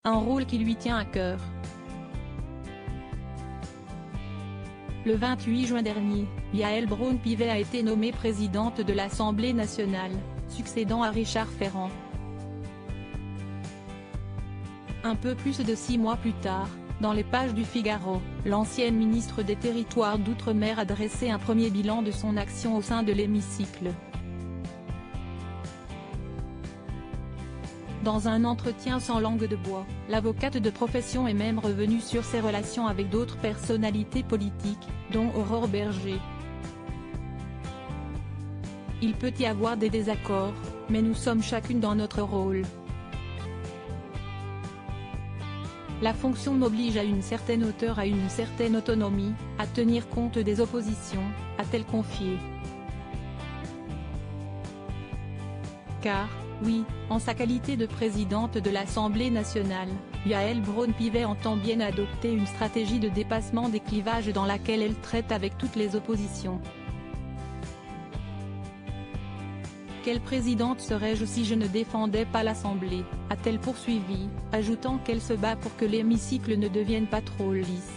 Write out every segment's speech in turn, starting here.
un rôle qui lui tient à cœur. Le 28 juin dernier, Yaël Braun-Pivet a été nommée présidente de l'Assemblée nationale, succédant à Richard Ferrand. Un peu plus de 6 mois plus tard, dans les pages du Figaro, l'ancienne ministre des Territoires d'Outre-mer a dressé un premier bilan de son action au sein de l'hémicycle. Dans un entretien sans langue de bois, l'avocate de profession est même revenue sur ses relations avec d'autres personnalités politiques, dont Aurore Bergé. Il peut y avoir des désaccords, mais nous sommes chacune dans notre rôle. La fonction m'oblige à une certaine hauteur, à une certaine autonomie, à tenir compte des oppositions, a-t-elle confié. Car, oui, en sa qualité de présidente de l'Assemblée nationale, Yaël Braun-Pivet entend bien adopter une stratégie de dépassement des clivages dans laquelle elle traite avec toutes les oppositions. Quelle présidente serais-je si je ne défendais pas l'Assemblée, a-t-elle poursuivi, ajoutant qu'elle se bat pour que l'hémicycle ne devienne pas trop lisse.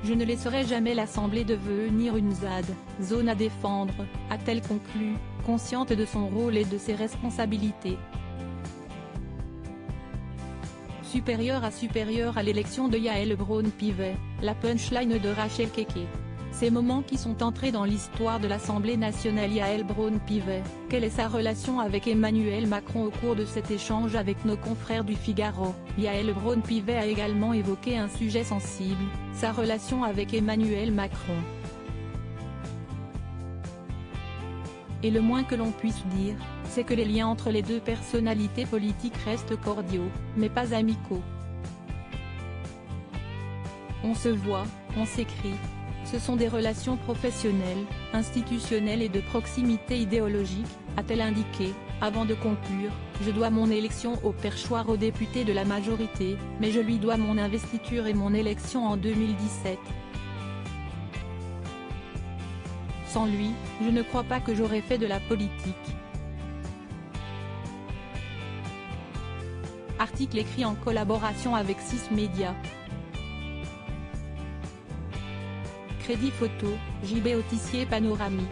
Je ne laisserai jamais l'Assemblée devenir une ZAD, zone à défendre, a-t-elle conclu, consciente de son rôle et de ses responsabilités. Supérieure à l'élection de Yaël Braun-Pivet, la punchline de Rachel Keke. Ces moments qui sont entrés dans l'histoire de l'Assemblée nationale. Yaël Braun-Pivet, quelle est sa relation avec Emmanuel Macron? Au cours de cet échange avec nos confrères du Figaro, Yaël Braun-Pivet a également évoqué un sujet sensible, sa relation avec Emmanuel Macron. Et le moins que l'on puisse dire, c'est que les liens entre les deux personnalités politiques restent cordiaux, mais pas amicaux. On se voit, on s'écrit. Ce sont des relations professionnelles, institutionnelles et de proximité idéologique, a-t-elle indiqué, avant de conclure, je dois mon élection au perchoir au député de la majorité, mais je lui dois mon investiture et mon élection en 2017. Sans lui, je ne crois pas que j'aurais fait de la politique. Article écrit en collaboration avec 6 médias. Crédit photo, JB Autissier panoramique.